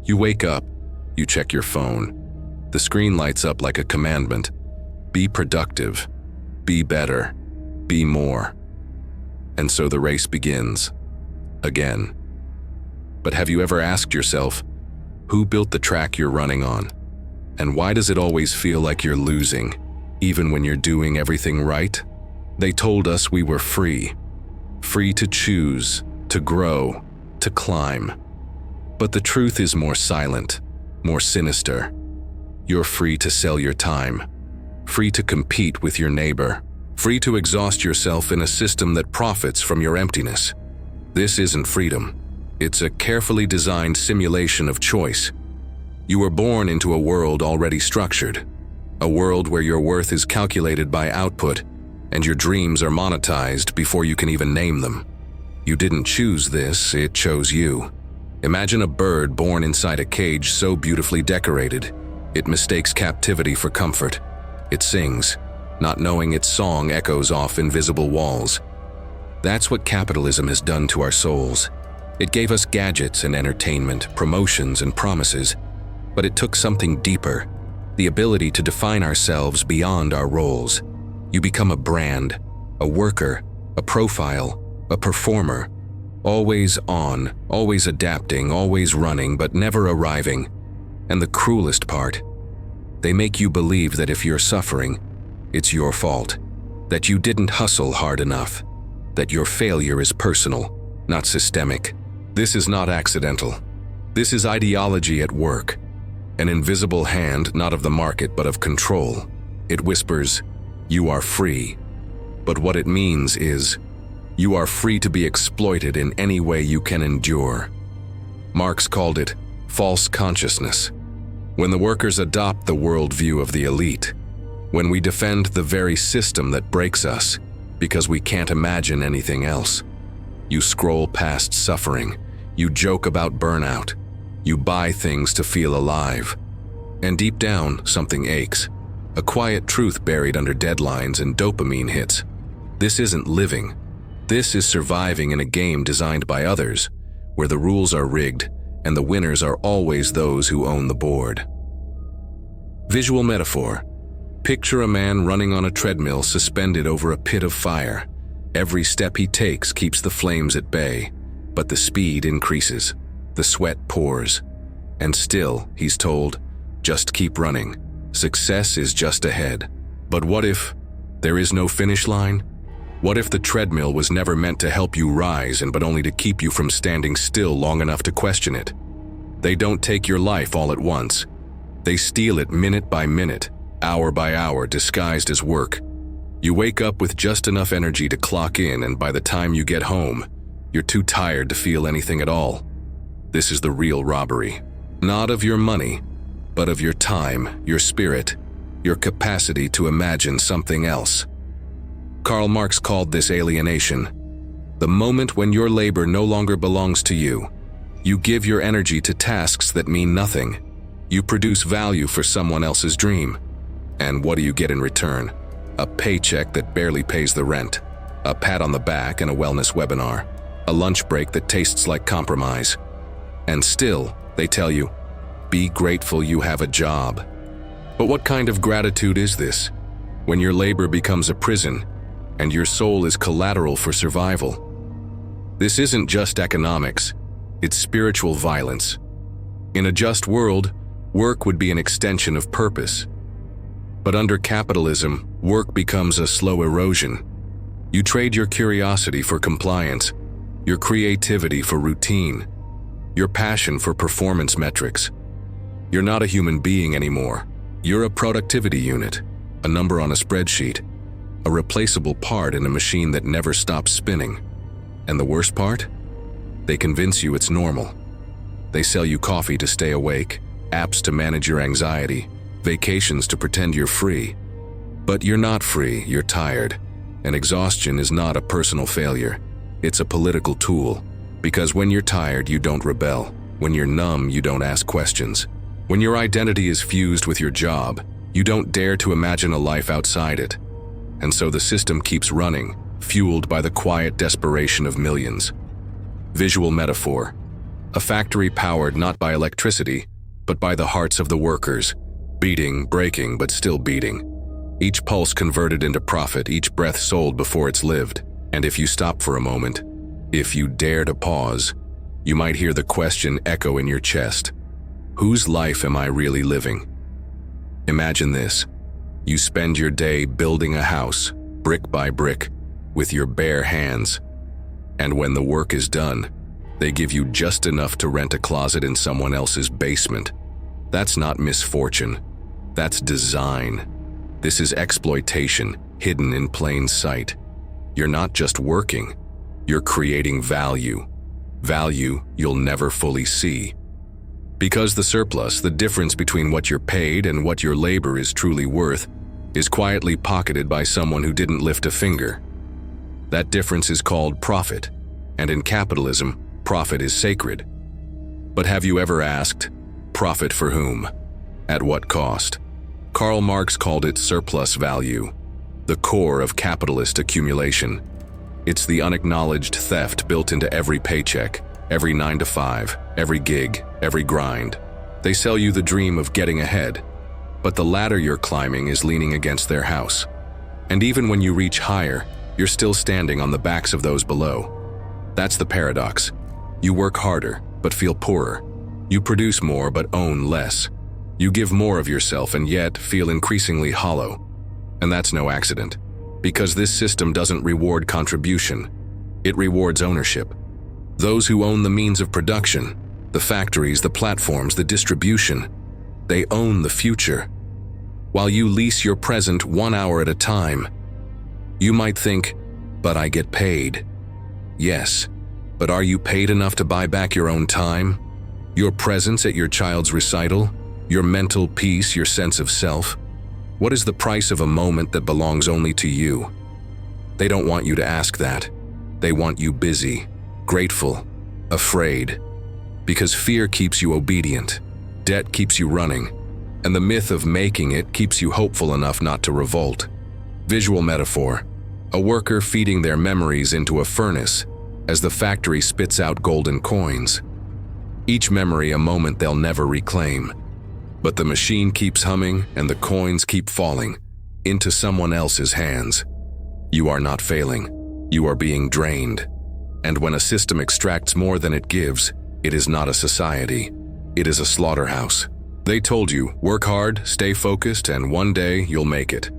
You wake up, you check your phone. The screen lights up like a commandment. Be productive, be better, be more. And so the race begins, again. But have you ever asked yourself, who built the track you're running on? And why does it always feel like you're losing, even when you're doing everything right? They told us we were free to choose, to grow, to climb. But the truth is more silent, more sinister. You're free to sell your time, free to compete with your neighbor, free to exhaust yourself in a system that profits from your emptiness. This isn't freedom. It's a carefully designed simulation of choice. You were born into a world already structured, a world where your worth is calculated by output and your dreams are monetized before you can even name them. You didn't choose this, it chose you. Imagine a bird born inside a cage so beautifully decorated, it mistakes captivity for comfort. It sings, not knowing its song echoes off invisible walls. That's what capitalism has done to our souls. It gave us gadgets and entertainment, promotions and promises, but it took something deeper, the ability to define ourselves beyond our roles. You become a brand, a worker, a profile, a performer, always on, always adapting, always running, but never arriving. And the cruelest part, they make you believe that if you're suffering, it's your fault, that you didn't hustle hard enough, that your failure is personal, not systemic. This is not accidental. This is ideology at work, an invisible hand not of the market but of control. It whispers, you are free. But what it means is, you are free to be exploited in any way you can endure. Marx called it false consciousness. When the workers adopt the worldview of the elite, when we defend the very system that breaks us because we can't imagine anything else, you scroll past suffering, you joke about burnout, you buy things to feel alive. And deep down, something aches. A quiet truth buried under deadlines and dopamine hits. This isn't living. This is surviving in a game designed by others, where the rules are rigged and the winners are always those who own the board. Visual metaphor. Picture a man running on a treadmill suspended over a pit of fire. Every step he takes keeps the flames at bay, but the speed increases. The sweat pours. And still, he's told, just keep running. Success is just ahead. But what if there is no finish line? What if the treadmill was never meant to help you rise but only to keep you from standing still long enough to question it? They don't take your life all at once. They steal it minute by minute, hour by hour, disguised as work. You wake up with just enough energy to clock in, and by the time you get home, you're too tired to feel anything at all. This is the real robbery. Not of your money, but of your time, your spirit, your capacity to imagine something else. Karl Marx called this alienation. The moment when your labor no longer belongs to you, you give your energy to tasks that mean nothing. You produce value for someone else's dream. And what do you get in return? A paycheck that barely pays the rent, a pat on the back and a wellness webinar, a lunch break that tastes like compromise. And still, they tell you, be grateful you have a job. But what kind of gratitude is this, when your labor becomes a prison and your soul is collateral for survival? This isn't just economics, it's spiritual violence. In a just world, work would be an extension of purpose. But under capitalism, work becomes a slow erosion. You trade your curiosity for compliance, your creativity for routine, your passion for performance metrics. You're not a human being anymore. You're a productivity unit, a number on a spreadsheet, a replaceable part in a machine that never stops spinning. And the worst part? They convince you it's normal. They sell you coffee to stay awake, apps to manage your anxiety, vacations to pretend you're free. But you're not free, you're tired. And exhaustion is not a personal failure. It's a political tool. Because when you're tired, you don't rebel. When you're numb, you don't ask questions. When your identity is fused with your job, you don't dare to imagine a life outside it. And so the system keeps running, fueled by the quiet desperation of millions. Visual metaphor. A factory powered not by electricity, but by the hearts of the workers, beating, breaking, but still beating. Each pulse converted into profit, each breath sold before it's lived. And if you stop for a moment, if you dare to pause, you might hear the question echo in your chest. Whose life am I really living? Imagine this. You spend your day building a house, brick by brick, with your bare hands. And when the work is done, they give you just enough to rent a closet in someone else's basement. That's not misfortune. That's design. This is exploitation, hidden in plain sight. You're not just working, you're creating value. Value you'll never fully see. Because the surplus, the difference between what you're paid and what your labor is truly worth, is quietly pocketed by someone who didn't lift a finger. That difference is called profit, and in capitalism, profit is sacred. But have you ever asked, profit for whom? At what cost? Karl Marx called it surplus value, the core of capitalist accumulation. It's the unacknowledged theft built into every paycheck, every 9 to 5, every gig, every grind. They sell you the dream of getting ahead, but the ladder you're climbing is leaning against their house. And even when you reach higher, you're still standing on the backs of those below. That's the paradox. You work harder, but feel poorer. You produce more, but own less. You give more of yourself and yet feel increasingly hollow. And that's no accident, because this system doesn't reward contribution. It rewards ownership. Those who own the means of production, the factories, the platforms, the distribution, they own the future. While you lease your present 1 hour at a time, you might think, but I get paid. Yes, but are you paid enough to buy back your own time? Your presence at your child's recital? Your mental peace, your sense of self? What is the price of a moment that belongs only to you? They don't want you to ask that. They want you busy, grateful, afraid. Because fear keeps you obedient, debt keeps you running, and the myth of making it keeps you hopeful enough not to revolt. Visual metaphor: a worker feeding their memories into a furnace as the factory spits out golden coins. Each memory a moment they'll never reclaim. But the machine keeps humming and the coins keep falling into someone else's hands. You are not failing. You are being drained. And when a system extracts more than it gives, it is not a society. It is a slaughterhouse. They told you, work hard, stay focused, and one day you'll make it.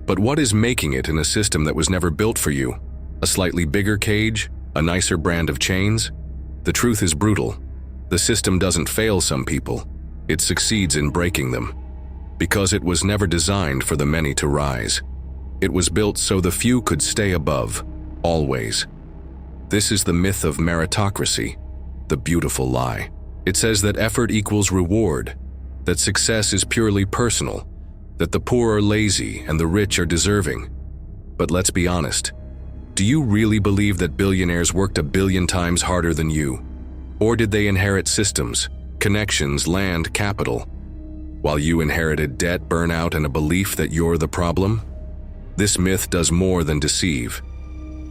But what is making it in a system that was never built for you? A slightly bigger cage? A nicer brand of chains? The truth is brutal. The system doesn't fail some people. It succeeds in breaking them. Because it was never designed for the many to rise. It was built so the few could stay above, always. This is the myth of meritocracy, the beautiful lie. It says that effort equals reward, that success is purely personal, that the poor are lazy and the rich are deserving. But let's be honest. Do you really believe that billionaires worked 1 billion times harder than you? Or did they inherit systems, connections, land, capital, while you inherited debt, burnout, and a belief that you're the problem? This myth does more than deceive.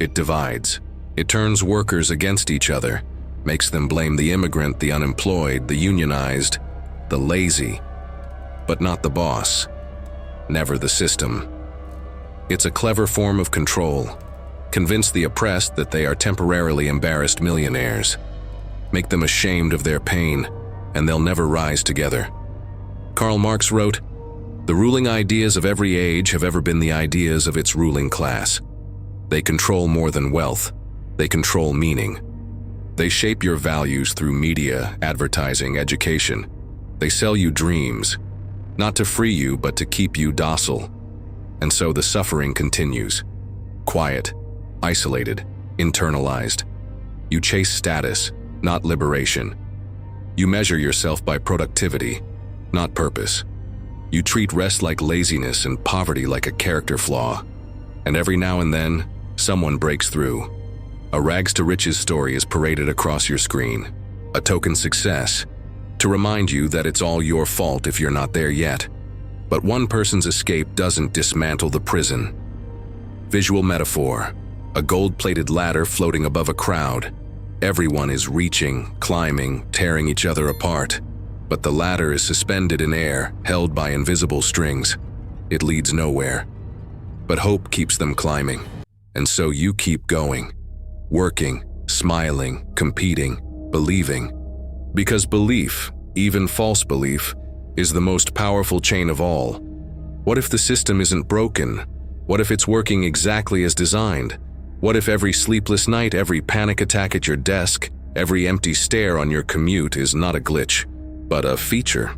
It divides. It turns workers against each other, makes them blame the immigrant, the unemployed, the unionized, the lazy, but not the boss, never the system. It's a clever form of control. Convince the oppressed that they are temporarily embarrassed millionaires. Make them ashamed of their pain, and they'll never rise together. Karl Marx wrote, "The ruling ideas of every age have ever been the ideas of its ruling class. They control more than wealth. They control meaning. They shape your values through media, advertising, education. They sell you dreams, not to free you, but to keep you docile. And so the suffering continues. Quiet, isolated, internalized. You chase status, not liberation. You measure yourself by productivity, not purpose. You treat rest like laziness and poverty like a character flaw. And every now and then, someone breaks through. A rags-to-riches story is paraded across your screen. A token success, to remind you that it's all your fault if you're not there yet. But one person's escape doesn't dismantle the prison. Visual metaphor: a gold-plated ladder floating above a crowd. Everyone is reaching, climbing, tearing each other apart. But the ladder is suspended in air, held by invisible strings. It leads nowhere. But hope keeps them climbing. And so you keep going. Working, smiling, competing, believing. Because belief, even false belief, is the most powerful chain of all. What if the system isn't broken? What if it's working exactly as designed? What if every sleepless night, every panic attack at your desk, every empty stare on your commute is not a glitch, but a feature?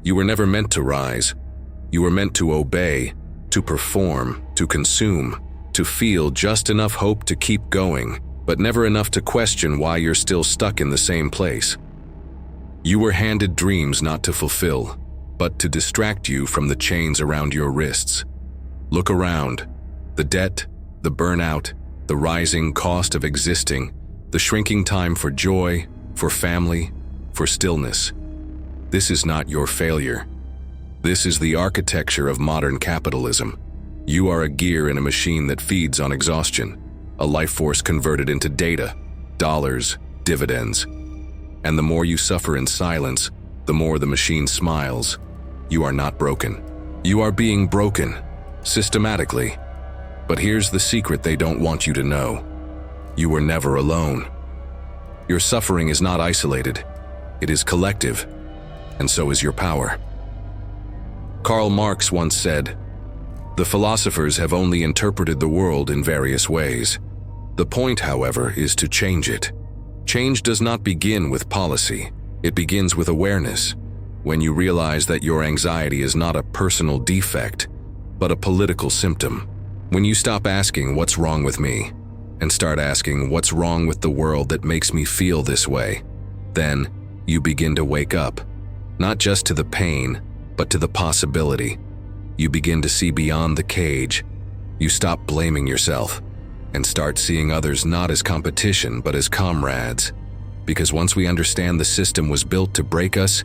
You were never meant to rise. You were meant to obey, to perform, to consume, to feel just enough hope to keep going, but never enough to question why you're still stuck in the same place. You were handed dreams not to fulfill, but to distract you from the chains around your wrists. Look around. The debt, the burnout, the rising cost of existing, the shrinking time for joy, for family, for stillness. This is not your failure. This is the architecture of modern capitalism. You are a gear in a machine that feeds on exhaustion, a life force converted into data, dollars, dividends. And the more you suffer in silence, the more the machine smiles. You are not broken. You are being broken, systematically. But here's the secret they don't want you to know. You were never alone. Your suffering is not isolated. It is collective, and so is your power. Karl Marx once said, "The philosophers have only interpreted the world in various ways. The point, however, is to change it. Change does not begin with policy. It begins with awareness. When you realize that your anxiety is not a personal defect, but a political symptom. When you stop asking what's wrong with me and start asking what's wrong with the world that makes me feel this way, then you begin to wake up, not just to the pain, but to the possibility. You begin to see beyond the cage. You stop blaming yourself and start seeing others not as competition, but as comrades. Because once we understand the system was built to break us,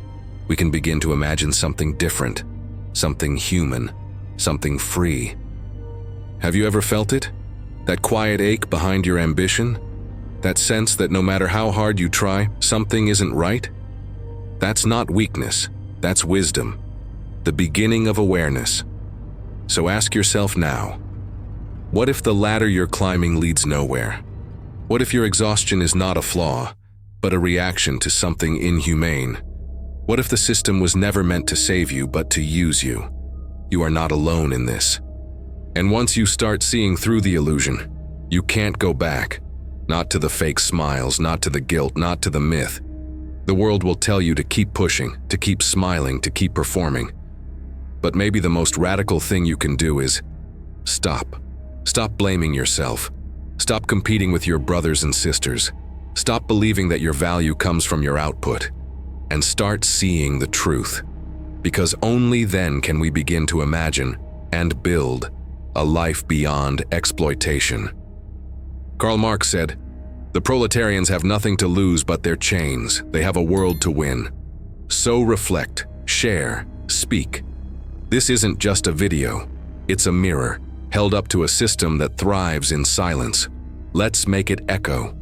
we can begin to imagine something different, something human, something free. Have you ever felt it? That quiet ache behind your ambition? That sense that no matter how hard you try, something isn't right? That's not weakness, that's wisdom. The beginning of awareness. So ask yourself now, what if the ladder you're climbing leads nowhere? What if your exhaustion is not a flaw, but a reaction to something inhumane? What if the system was never meant to save you, but to use you? You are not alone in this. And once you start seeing through the illusion, you can't go back. Not to the fake smiles, not to the guilt, not to the myth. The world will tell you to keep pushing, to keep smiling, to keep performing. But maybe the most radical thing you can do is stop. Stop blaming yourself. Stop competing with your brothers and sisters. Stop believing that your value comes from your output. And start seeing the truth. Because only then can we begin to imagine and build a life beyond exploitation. Karl Marx said, "The proletarians have nothing to lose but their chains. They have a world to win. So reflect, share, speak." This isn't just a video. It's a mirror, held up to a system that thrives in silence. Let's make it echo.